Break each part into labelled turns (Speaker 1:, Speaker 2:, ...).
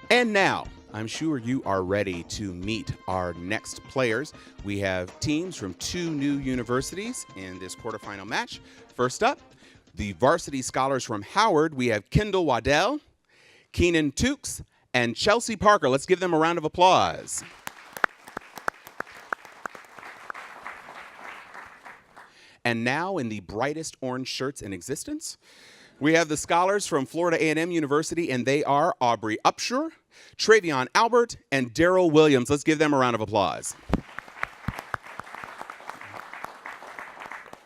Speaker 1: And now, I'm sure you are ready to meet our next players. We have teams from two new universities in this quarterfinal match. First up, the varsity scholars from Howard. We have Kendall Waddell, Keenan Tukes, and Chelsea Parker. Let's give them a round of applause. And now, in the brightest orange shirts in existence, we have the scholars from Florida A&M University, and they are Aubrey Upshur, Travion Albert, and Daryl Williams. Let's give them a round of applause.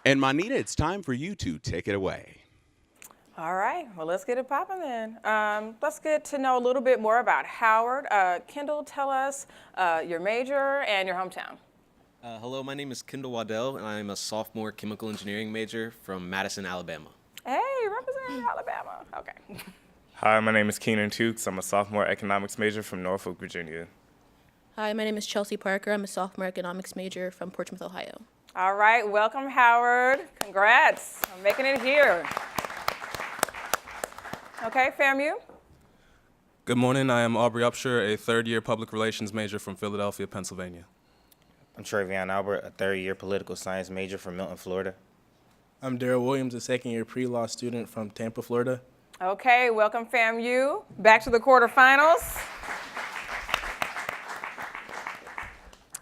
Speaker 1: And Manita, it's time for you to take it away.
Speaker 2: All right, well, let's get it popping then. Let's get to know a little bit more about Howard. Kendall, tell us your major and your hometown.
Speaker 3: Hello, my name is Kendall Waddell, and I'm a sophomore chemical engineering major from Madison, Alabama.
Speaker 2: Hey, representing Alabama. Okay.
Speaker 4: Hi, my name is Keenan Tukes. I'm a sophomore economics major from Norfolk, Virginia.
Speaker 5: Hi, my name is Chelsea Parker. I'm a sophomore economics major from Portsmouth, Ohio.
Speaker 2: All right, welcome, Howard. Congrats on making it here. Okay, FAMU.
Speaker 6: Good morning. I am Aubrey Upshur, a third-year public relations major from Philadelphia, Pennsylvania.
Speaker 7: I'm Travion Albert, a third-year political science major from Milton, Florida.
Speaker 8: I'm Daryl Williams, a second-year pre-law student from Tampa, Florida.
Speaker 2: Okay, welcome, FAMU. Back to the quarterfinals.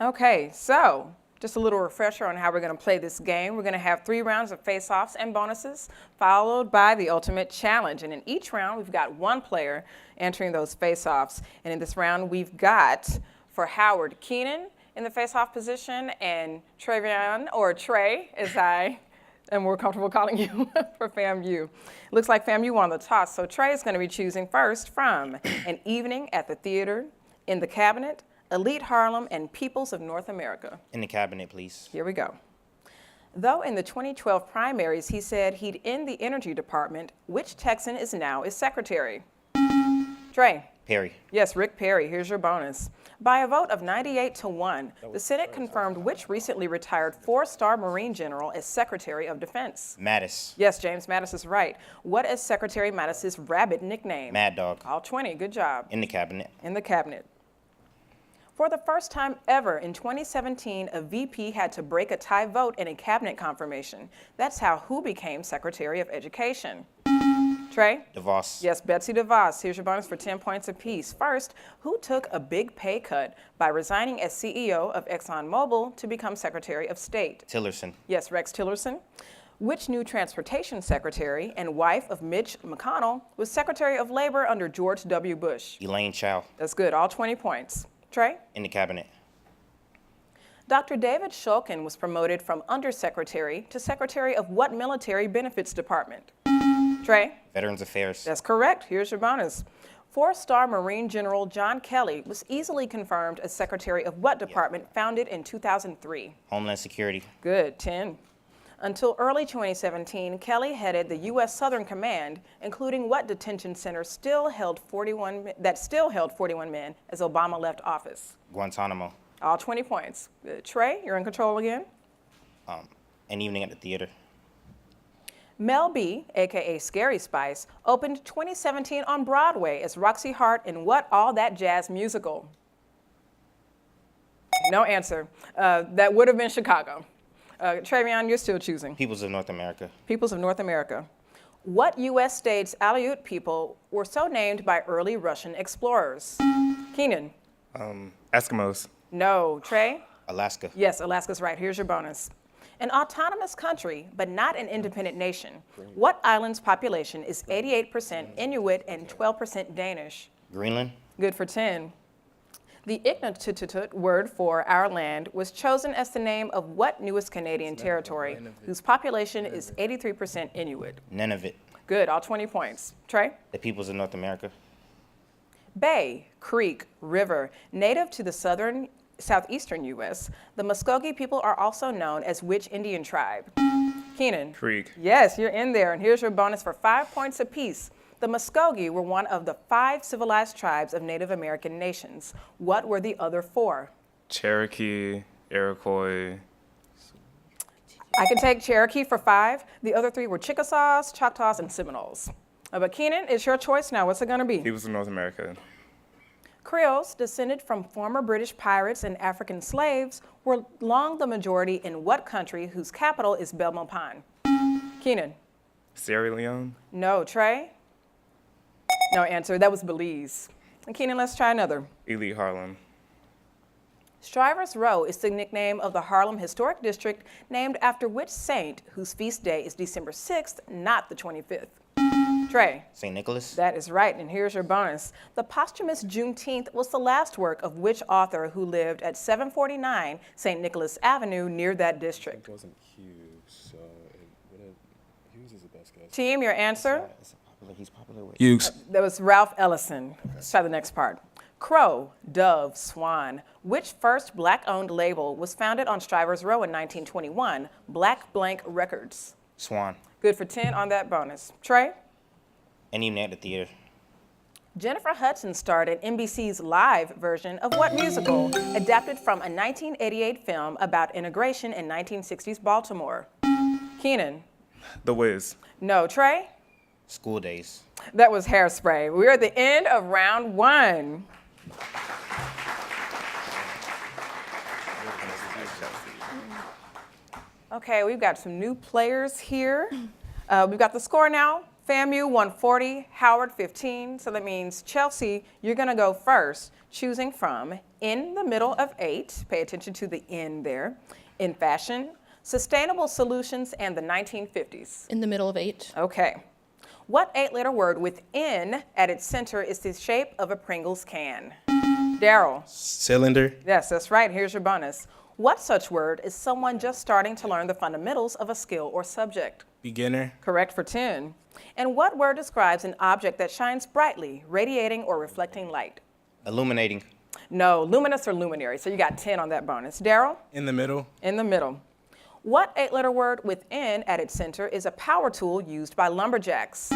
Speaker 2: Okay, so just a little refresher on how we're going to play this game. We're going to have 3 rounds of face-offs and bonuses, followed by the ultimate challenge. And in each round, we've got one player entering those face-offs. And in this round, we've got, for Howard, Keenan in the face-off position, and Travion, or Trey, as I am more comfortable calling you, for FAMU. Looks like FAMU won the toss, so Trey is going to be choosing first from An Evening at the Theater, In the Cabinet, Elite Harlem, and Peoples of North America.
Speaker 7: In the cabinet, please.
Speaker 2: Here we go. Though in the 2012 primaries he said he'd end the energy department, which Texan is now his secretary? Trey.
Speaker 7: Perry.
Speaker 2: Yes, Rick Perry. Here's your bonus. By a vote of 98-1, the Senate confirmed which recently retired 4-star Marine general as Secretary of Defense?
Speaker 7: Mattis.
Speaker 2: Yes, James Mattis is right. What is Secretary Mattis's rabbit nickname?
Speaker 7: Mad Dog.
Speaker 2: All 20. Good job.
Speaker 7: In the cabinet.
Speaker 2: In the cabinet. For the first time ever in 2017, a VP had to break a tie vote in a cabinet confirmation. That's how who became Secretary of Education? Trey?
Speaker 7: DeVos.
Speaker 2: Yes, Betsy DeVos. Here's your bonus for 10 points apiece. First, who took a big pay cut by resigning as CEO of ExxonMobil to become Secretary of State?
Speaker 7: Tillerson.
Speaker 2: Yes, Rex Tillerson. Which new transportation secretary and wife of Mitch McConnell was Secretary of Labor under George W. Bush?
Speaker 7: Elaine Chao.
Speaker 2: That's good. All 20 points. Trey?
Speaker 7: In the cabinet.
Speaker 2: Dr. David Shulkin was promoted from Undersecretary to Secretary of what military benefits department? Trey?
Speaker 7: Veterans Affairs.
Speaker 2: That's correct. Here's your bonus. 4-star Marine General John Kelly was easily confirmed as Secretary of what department founded in 2003?
Speaker 7: Homeland Security.
Speaker 2: Good. 10. Until early 2017, Kelly headed the U.S. Southern Command, including what detention center still held 41 men as Obama left office?
Speaker 7: Guantanamo.
Speaker 2: All 20 points. Good. Trey, you're in control again.
Speaker 7: An Evening at the Theater.
Speaker 2: Mel B, aka Scary Spice, opened 2017 on Broadway as Roxy Hart in what All That Jazz musical? No answer. That would have been Chicago. Travion, you're still choosing.
Speaker 7: Peoples of North America.
Speaker 2: Peoples of North America. What U.S. state's Aleut people were so named by early Russian explorers? Keenan.
Speaker 4: Eskimos.
Speaker 2: No. Trey?
Speaker 7: Alaska.
Speaker 2: Yes, Alaska's right. Here's your bonus. An autonomous country, but not an independent nation. What island's population is 88% Inuit and 12% Danish?
Speaker 7: Greenland.
Speaker 2: Good for 10. The Inuktitut word for our land was chosen as the name of what newest Canadian territory, whose population is 83% Inuit?
Speaker 7: Nunavut.
Speaker 2: Good, all 20 points. Trey?
Speaker 7: The Peoples of North America.
Speaker 2: Bay, creek, river, native to the southeastern U.S., the Muskogee people are also known as which Indian tribe? Keenan.
Speaker 4: Creek.
Speaker 2: Yes, you're in there, and here's your bonus for 5 points apiece. The Muskogee were one of the 5 civilized tribes of Native American nations. What were the other 4?
Speaker 4: Cherokee, Iroquois.
Speaker 2: I can take Cherokee for 5. The other 3 were Chickasaws, Choctaws, and Seminoles. But Keenan, it's your choice now. What's it going to be?
Speaker 4: Peoples of North America.
Speaker 2: Creoles, descended from former British pirates and African slaves, were long the majority in what country whose capital is Belmopan? Keenan?
Speaker 4: Sierra Leone.
Speaker 2: No. Trey? No answer. That was Belize. And Keenan, let's try another.
Speaker 4: Ely Harlem.
Speaker 2: Strivers Row is the nickname of the Harlem Historic District named after which saint whose feast day is December 6th, not the 25th? Trey?
Speaker 7: St. Nicholas.
Speaker 2: That is right, and here's your bonus. The posthumous Juneteenth was the last work of which author who lived at 749 St. Nicholas Avenue near that district?
Speaker 6: It wasn't Hughes, so Hughes is the best guess.
Speaker 2: Team, your answer?
Speaker 7: He's popular with.
Speaker 6: Hughes.
Speaker 2: That was Ralph Ellison. Let's try the next part. Crow, Dove, Swan. Which first black-owned label was founded on Strivers Row in 1921? Black Blank Records.
Speaker 7: Swan.
Speaker 2: Good for 10 on that bonus. Trey?
Speaker 7: And even at the theater.
Speaker 2: Jennifer Hudson starred in NBC's live version of what musical, adapted from a 1988 film about integration in 1960s Baltimore? Keenan?
Speaker 4: The Wiz.
Speaker 2: No. Trey?
Speaker 7: School Days.
Speaker 2: That was Hairspray. We're at the end of round one. Okay, we've got some new players here. We've got the score now. FAMU 140, Howard 15. So that means, Chelsea, you're going to go first, choosing from In the Middle of 8. Pay attention to the in there. In Fashion, Sustainable Solutions, and the 1950s.
Speaker 5: In the middle of 8.
Speaker 2: Okay. What 8-letter word with N at its center is the shape of a Pringles can? Daryl.
Speaker 8: Cylinder.
Speaker 2: Yes, that's right. Here's your bonus. What such word is someone just starting to learn the fundamentals of a skill or subject?
Speaker 8: Beginner.
Speaker 2: Correct for 10. And what word describes an object that shines brightly, radiating or reflecting light?
Speaker 7: Illuminating.
Speaker 2: No, luminous or luminary. So you got 10 on that bonus. Daryl?
Speaker 8: In the middle.
Speaker 2: In the middle. What 8-letter word with N at its center is a power tool used by lumberjacks?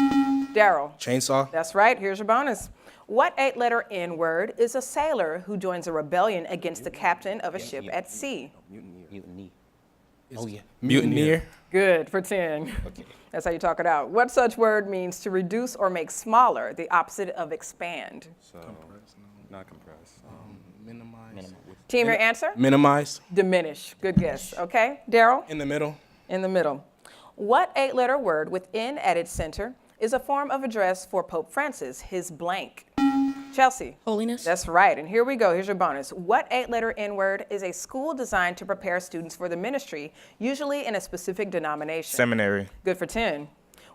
Speaker 2: Daryl?
Speaker 8: Chainsaw.
Speaker 2: That's right. Here's your bonus. What 8-letter N word is a sailor who joins a rebellion against the captain of a ship at sea?
Speaker 7: Mutiny. Oh, yeah.
Speaker 8: Mutineer.
Speaker 2: Good for 10.
Speaker 7: Okay.
Speaker 2: That's how you talk it out. What such word means to reduce or make smaller, the opposite of expand?
Speaker 6: So, not compressed.
Speaker 8: Minimize.
Speaker 2: Team, your answer?
Speaker 8: Minimize.
Speaker 2: Diminish. Good guess. Okay. Daryl?
Speaker 8: In the middle.
Speaker 2: In the middle. What 8-letter word with N at its center is a form of address for Pope Francis, his blank? Chelsea?
Speaker 5: Holiness.
Speaker 2: That's right. And here we go. Here's your bonus. What 8-letter N word is a school designed to prepare students for the ministry, usually in a specific denomination?
Speaker 4: Seminary.
Speaker 2: Good for 10.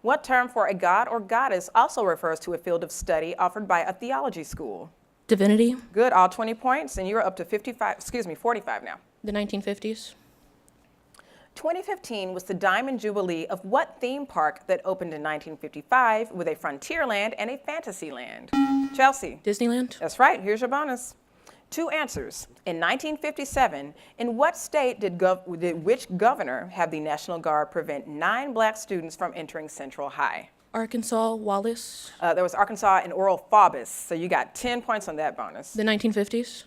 Speaker 2: What term for a god or goddess also refers to a field of study offered by a theology school?
Speaker 5: Divinity.
Speaker 2: Good, all 20 points, and you're up to 45 now.
Speaker 5: The 1950s.
Speaker 2: 2015 was the Diamond Jubilee of what theme park that opened in 1955 with a Frontierland and a Fantasyland? Chelsea?
Speaker 5: Disneyland.
Speaker 2: That's right, here's your bonus. 2 answers. In 1957, in what state did which governor have the National Guard prevent 9 black students from entering Central High?
Speaker 5: Arkansas. Wallace.
Speaker 2: There was Arkansas and Oral Faubus, so you got 10 points on that bonus.
Speaker 5: The 1950s.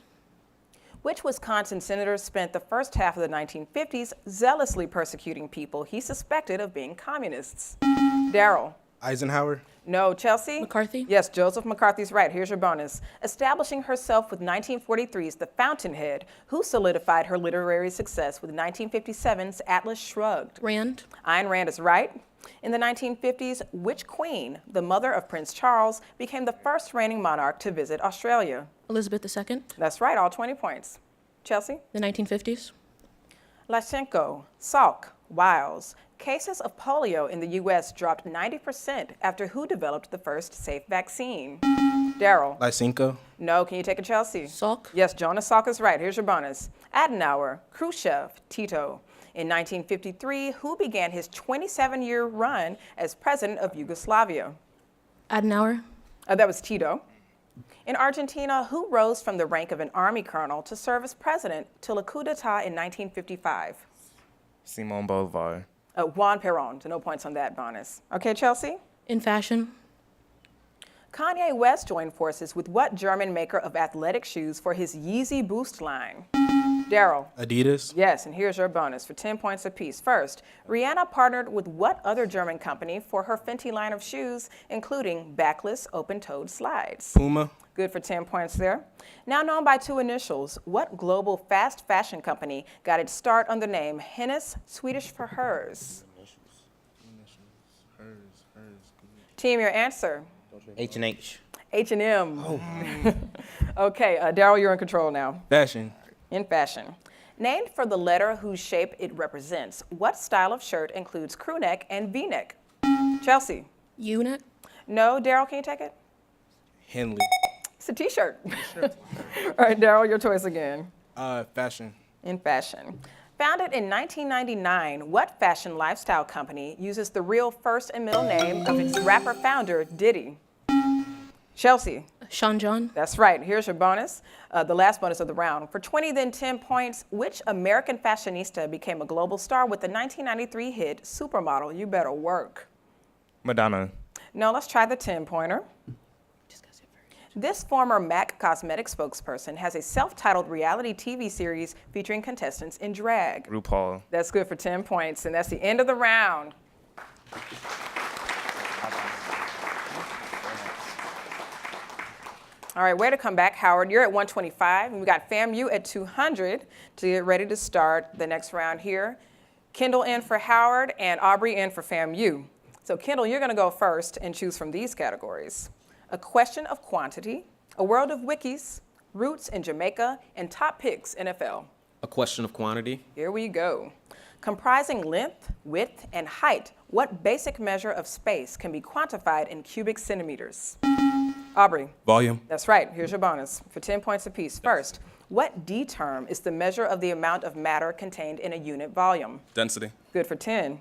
Speaker 2: Which Wisconsin senator spent the first half of the 1950s zealously persecuting people he suspected of being communists? Daryl?
Speaker 8: Eisenhower.
Speaker 2: No. Chelsea?
Speaker 5: McCarthy.
Speaker 2: Yes, Joseph McCarthy's right. Here's your bonus. Establishing herself with 1943's The Fountainhead, who solidified her literary success with 1957's Atlas Shrugged?
Speaker 5: Rand.
Speaker 2: Ayn Rand is right. In the 1950s, which queen, the mother of Prince Charles, became the first reigning monarch to visit Australia?
Speaker 5: Elizabeth II.
Speaker 2: That's right, all 20 points. Chelsea?
Speaker 5: The 1950s.
Speaker 2: Lyshenko, Salk, Wiles. Cases of polio in the U.S. dropped 90% after who developed the first safe vaccine? Daryl?
Speaker 8: Lysenko.
Speaker 2: No, can you take a Chelsea?
Speaker 5: Salk.
Speaker 2: Yes, Jonas Salk is right. Here's your bonus. Adenauer, Khrushchev, Tito. In 1953, who began his 27-year run as president of Yugoslavia?
Speaker 5: Adenauer.
Speaker 2: That was Tito. In Argentina, who rose from the rank of an army colonel to serve as president till a coup d'etat in 1955?
Speaker 4: Simon Bolivar.
Speaker 2: Juan Perón, so no points on that bonus. Okay, Chelsea?
Speaker 5: In fashion.
Speaker 2: Kanye West joined forces with what German maker of athletic shoes for his Yeezy Boost line? Daryl.
Speaker 8: Adidas.
Speaker 2: Yes, and here's your bonus for 10 points apiece. First, Rihanna partnered with what other German company for her Fenty line of shoes, including backless open-toed slides?
Speaker 8: Puma.
Speaker 2: Good for 10 points there. Now known by two initials, what global fast fashion company got its start on the name Hennes, Swedish for hers? Team, your answer.
Speaker 7: H&H.
Speaker 2: H&M. Okay, Daryl, you're in control now.
Speaker 8: Fashion.
Speaker 2: In fashion. Named for the letter whose shape it represents, what style of shirt includes crew neck and V-neck? Chelsea.
Speaker 5: UNEC.
Speaker 2: No, Daryl, can you take it?
Speaker 8: Henley.
Speaker 2: It's a t-shirt. All right, Daryl, your choice again.
Speaker 8: Fashion.
Speaker 2: In fashion. Founded in 1999, what fashion lifestyle company uses the real first and middle name of its rapper founder, Diddy? Chelsea.
Speaker 5: Sean John.
Speaker 2: That's right. Here's your bonus, the last bonus of the round. For 20, then 10 points, which American fashionista became a global star with the 1993 hit Supermodel? You Better Work.
Speaker 4: Madonna.
Speaker 2: No, let's try the 10-pointer. This former MAC Cosmetics spokesperson has a self-titled reality TV series featuring contestants in drag.
Speaker 4: RuPaul.
Speaker 2: That's good for 10 points, and that's the end of the round. All right, way to come back, Howard. You're at 125, and we got FAMU at 200 to get ready to start the next round here. Kendall in for Howard and Aubrey in for FAMU. So Kendall, you're gonna go first and choose from these categories: a question of quantity, a world of wikis, roots in Jamaica, and top picks NFL.
Speaker 3: A question of quantity.
Speaker 2: Here we go. Comprising length, width, and height, what basic measure of space can be quantified in cubic centimeters? Aubrey.
Speaker 6: Volume.
Speaker 2: That's right. Here's your bonus for 10 points apiece. First, what D term is the measure of the amount of matter contained in a unit volume?
Speaker 6: Density.
Speaker 2: Good for 10.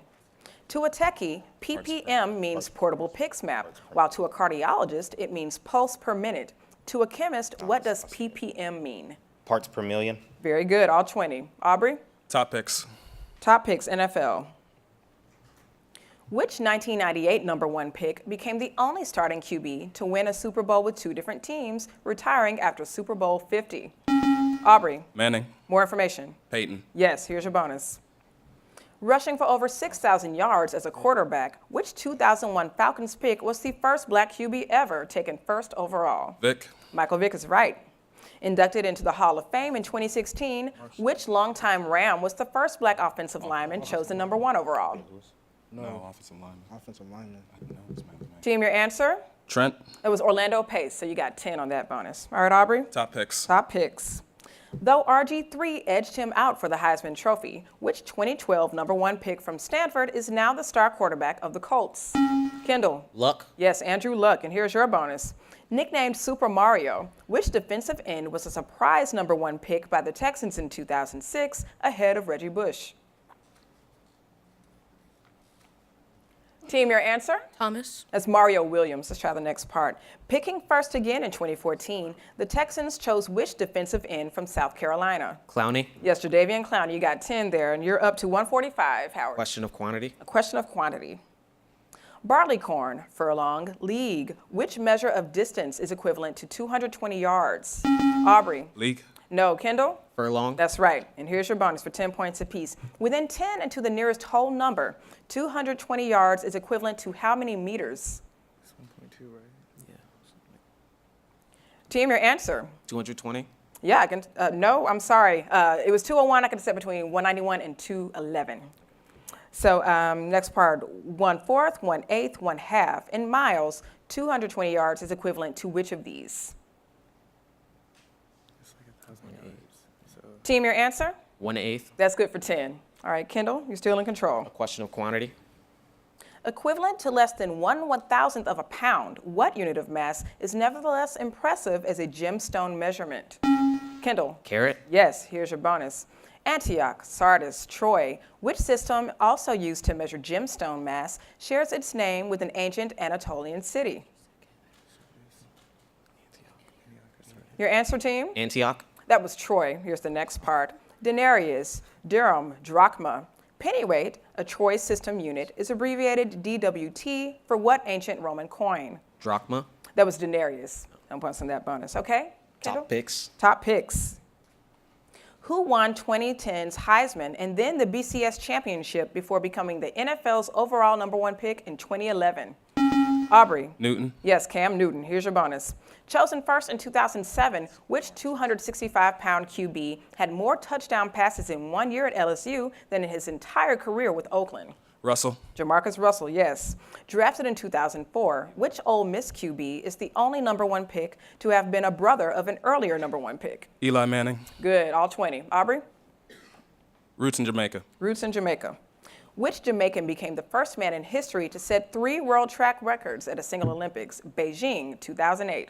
Speaker 2: To a techie, ppm means portable pix map, while to a cardiologist, it means pulse per minute. To a chemist, what does ppm mean?
Speaker 7: Parts per million.
Speaker 2: Very good, all 20. Aubrey?
Speaker 6: Top picks.
Speaker 2: Top picks, NFL. Which 1998 number one pick became the only starting QB to win a Super Bowl with two different teams, retiring after Super Bowl 50? Aubrey?
Speaker 6: Manning.
Speaker 2: More information.
Speaker 6: Peyton.
Speaker 2: Yes, here's your bonus. Rushing for over 6,000 yards as a quarterback, which 2001 Falcons pick was the first black QB ever taken first overall?
Speaker 6: Vic.
Speaker 2: Michael Vick is right. Inducted into the Hall of Fame in 2016, which longtime Ram was the first black offensive lineman chosen number one overall?
Speaker 6: No, offensive lineman.
Speaker 8: Offensive lineman.
Speaker 2: Team, your answer?
Speaker 6: Trent.
Speaker 2: It was Orlando Pace, so you got 10 on that bonus. All right, Aubrey?
Speaker 6: Top picks.
Speaker 2: Top picks. Though RG3 edged him out for the Heisman Trophy, which 2012 number one pick from Stanford is now the star quarterback of the Colts? Kendall?
Speaker 3: Luck.
Speaker 2: Yes, Andrew Luck, and here's your bonus. Nicknamed Super Mario, which defensive end was a surprise number one pick by the Texans in 2006 ahead of Reggie Bush? Team, your answer?
Speaker 5: Thomas.
Speaker 2: That's Mario Williams. Let's try the next part. Picking first again in 2014, the Texans chose which defensive end from South Carolina?
Speaker 3: Clowney.
Speaker 2: Yes, Jadeveon Clowney. You got 10 there, and you're up to 145, Howard.
Speaker 3: Question of quantity.
Speaker 2: A question of quantity. Barleycorn, furlong, league. Which measure of distance is equivalent to 220 yards? Aubrey.
Speaker 6: League.
Speaker 2: No, Kendall?
Speaker 3: Furlong.
Speaker 2: That's right. And here's your bonus for 10 points apiece. Within 10 and to the nearest whole number, 220 yards is equivalent to how many meters?
Speaker 3: 1.2, right? Yeah.
Speaker 2: Team, your answer?
Speaker 3: 220.
Speaker 2: Yeah, I can. No, I'm sorry. It was 201. I can set between 191 and 211. So next part, 1/4, 1/8, 1/2. In miles, 220 yards is equivalent to which of these? Team, your answer?
Speaker 3: 1/8.
Speaker 2: That's good for 10. All right, Kendall, you're still in control.
Speaker 3: A question of quantity.
Speaker 2: Equivalent to less than 1/1000th of a pound, what unit of mass is nevertheless impressive as a gemstone measurement? Kendall?
Speaker 3: Carat.
Speaker 2: Yes, here's your bonus. Antioch, Sardis, Troy, which system also used to measure gemstone mass, shares its name with an ancient Anatolian city? Your answer, team?
Speaker 3: Antioch.
Speaker 2: That was Troy. Here's the next part. Denarius, dirham, drachma. Pennyweight, a Troy system unit, is abbreviated DWT for what ancient Roman coin?
Speaker 3: Drachma.
Speaker 2: That was denarius. I'm passing that bonus. Okay? Kendall?
Speaker 3: Top picks.
Speaker 2: Top picks. Who won 2010's Heisman and then the BCS championship before becoming the NFL's overall #1 pick in 2011? Aubrey.
Speaker 6: Newton.
Speaker 2: Yes, Cam Newton. Here's your bonus. Chosen first in 2007, which 265-pound QB had more touchdown passes in 1 year at LSU than in his entire career with Oakland?
Speaker 6: Russell.
Speaker 2: Jamarcus Russell, yes. Drafted in 2004, which Ole Miss QB is the only #1 pick to have been a brother of an earlier #1 pick?
Speaker 6: Eli Manning.
Speaker 2: Good, all 20. Aubrey?
Speaker 6: Roots in Jamaica.
Speaker 2: Roots in Jamaica. Which Jamaican became the first man in history to set 3 world track records at a single Olympics? Beijing, 2008.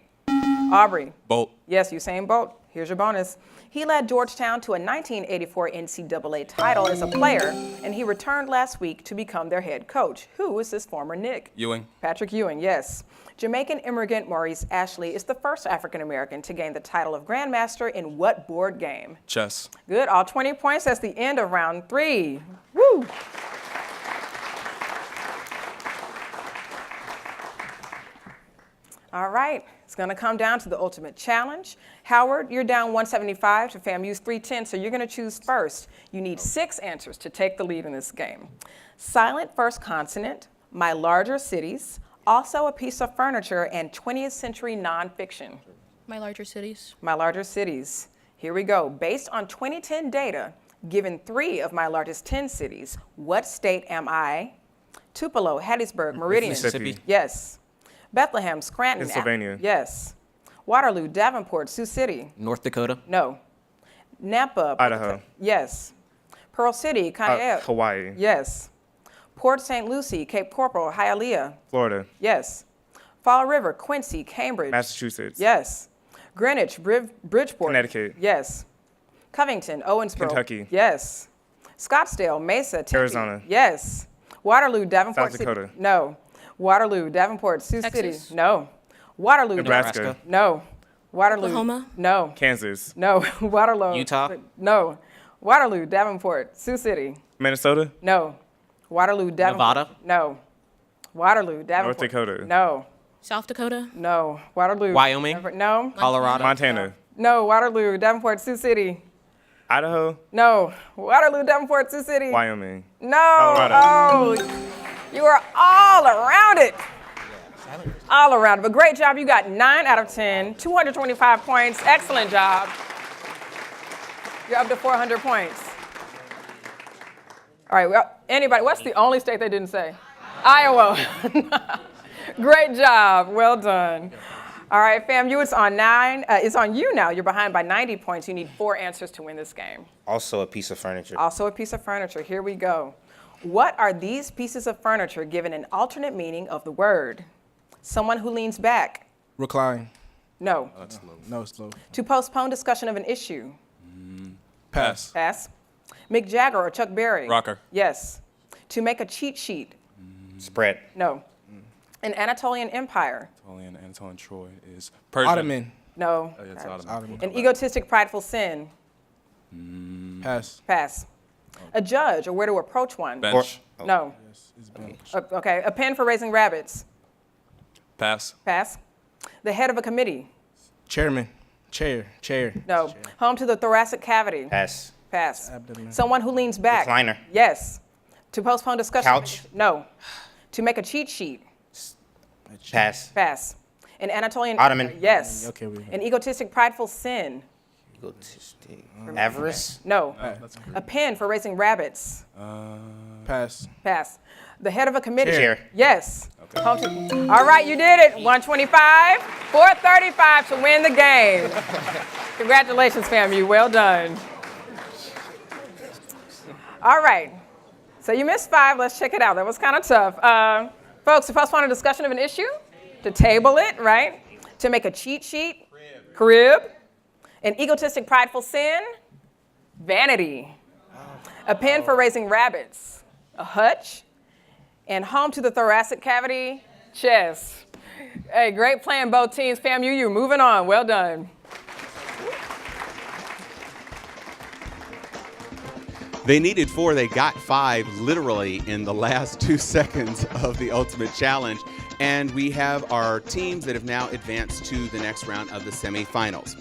Speaker 2: Aubrey?
Speaker 6: Bolt.
Speaker 2: Yes, Usain Bolt. Here's your bonus. He led Georgetown to a 1984 NCAA title as a player, and he returned last week to become their head coach. Who is his former Nick?
Speaker 6: Ewing.
Speaker 2: Patrick Ewing, yes. Jamaican immigrant Maurice Ashley is the first African American to gain the title of Grandmaster in what board game?
Speaker 6: Chess.
Speaker 2: Good, all 20 points. That's the end of round 3. Woo! All right, it's gonna come down to the ultimate challenge. Howard, you're down 175 to FAMU's 310, so you're gonna choose first. You need 6 answers to take the lead in this game. Silent first consonant, my larger cities, also a piece of furniture, and 20th century nonfiction.
Speaker 5: My larger cities.
Speaker 2: My larger cities. Here we go. Based on 2010 data, given 3 of my largest 10 cities, what state am I? Tupelo, Hattiesburg, Meridian.
Speaker 7: Mississippi.
Speaker 2: Yes. Bethlehem, Scranton.
Speaker 7: Pennsylvania.
Speaker 2: Yes. Waterloo, Davenport, Sioux City.
Speaker 3: North Dakota.
Speaker 2: No. Nampa.
Speaker 7: Idaho.
Speaker 2: Yes. Pearl City, Kaneohe.
Speaker 7: Hawaii.
Speaker 2: Yes. Port St. Lucie, Cape Coral, Hialeah.
Speaker 7: Florida.
Speaker 2: Yes. Fall River, Quincy, Cambridge.
Speaker 7: Massachusetts.
Speaker 2: Yes. Greenwich, Bridgeport.
Speaker 7: Connecticut.
Speaker 2: Yes. Covington, Owensboro.
Speaker 7: Kentucky.
Speaker 2: Yes. Scottsdale, Mesa, Tempe.
Speaker 7: Arizona.
Speaker 2: Yes. Waterloo, Davenport
Speaker 7: South
Speaker 2: City.
Speaker 7: Dakota.
Speaker 2: No. Waterloo, Davenport, Sioux
Speaker 5: Texas.
Speaker 2: City. No. Waterloo.
Speaker 7: Nebraska.
Speaker 2: No. Waterloo.
Speaker 5: Oklahoma.
Speaker 2: No.
Speaker 7: Kansas.
Speaker 2: No. Waterloo.
Speaker 3: Utah?
Speaker 2: No. Waterloo, Davenport, Sioux City.
Speaker 7: Minnesota.
Speaker 2: No. Waterloo, Davenport.
Speaker 3: Nevada?
Speaker 2: No. Waterloo, Davenport.
Speaker 7: North Dakota.
Speaker 2: No.
Speaker 5: South Dakota.
Speaker 2: No. Waterloo.
Speaker 3: Wyoming?
Speaker 2: Davenport. No.
Speaker 3: Colorado.
Speaker 7: Montana.
Speaker 2: No. Waterloo, Davenport, Sioux City.
Speaker 7: Idaho.
Speaker 2: No. Waterloo, Davenport, Sioux City.
Speaker 7: Wyoming.
Speaker 2: No.
Speaker 7: Colorado.
Speaker 2: Oh. You are all around it. All around it. But great job. You got 9 out of 10, 225 points. Excellent job. You're up to 400 points. All right. Well, anybody, what's the only state they didn't say? Iowa. Great job. Well done. All right, FAMU, it's on 9. It's on you now. You're behind by 90 points. You need 4 answers to win this game.
Speaker 7: Also a piece of furniture.
Speaker 2: Also a piece of furniture. Here we go. What are these pieces of furniture given an alternate meaning of the word? Someone who leans back.
Speaker 8: Recline.
Speaker 2: No.
Speaker 8: No, it's low.
Speaker 2: To postpone discussion of an issue.
Speaker 6: Pass.
Speaker 2: Pass. Mick Jagger or Chuck Berry.
Speaker 6: Rocker.
Speaker 2: Yes. To make a cheat sheet.
Speaker 7: Spread.
Speaker 2: No. An Anatolian empire.
Speaker 6: Anatolian Troy is Persian.
Speaker 8: Ottoman.
Speaker 2: No.
Speaker 6: It's Ottoman.
Speaker 8: Ottoman.
Speaker 2: An egotistic, prideful sin.
Speaker 8: Pass.
Speaker 2: Pass. A judge or where to approach one.
Speaker 6: Bench.
Speaker 2: No.
Speaker 8: Yes, it's bench.
Speaker 2: Okay. A pen for raising rabbits.
Speaker 6: Pass.
Speaker 2: Pass. The head of a committee.
Speaker 8: Chairman. Chair.
Speaker 2: No.
Speaker 8: Chair.
Speaker 2: Home to the thoracic cavity.
Speaker 7: Pass.
Speaker 2: Pass.
Speaker 8: Abdomen.
Speaker 2: Someone who leans back.
Speaker 7: Recliner.
Speaker 2: Yes. To postpone discussion.
Speaker 7: Couch.
Speaker 2: No. To make a cheat sheet.
Speaker 7: Pass.
Speaker 2: Pass. An Anatolian.
Speaker 7: Ottoman.
Speaker 2: Yes.
Speaker 8: Okay,
Speaker 2: An egotistic, prideful sin.
Speaker 7: Egotistic. Avarice.
Speaker 2: No. A pen for raising rabbits.
Speaker 8: Pass.
Speaker 2: Pass. The head of a committee.
Speaker 7: Chair.
Speaker 2: Yes. Home to- All right, you did it. 125, 435 to win the game. Congratulations, FAMU. Well done. All right. So you missed 5. Let's check it out. That was kind of tough. Folks, to postpone a discussion of an issue, to table it, right? To make a cheat sheet, crib. An egotistic, prideful sin, vanity. A pen for raising rabbits, a hutch. And home to the thoracic cavity, chest. Hey, great playing both teams. FAMU, you're moving on. Well done.
Speaker 1: They needed 4, they got 5 literally in the last 2 seconds of the Ultimate Challenge. And we have our teams that have now advanced to the next round of the semifinals.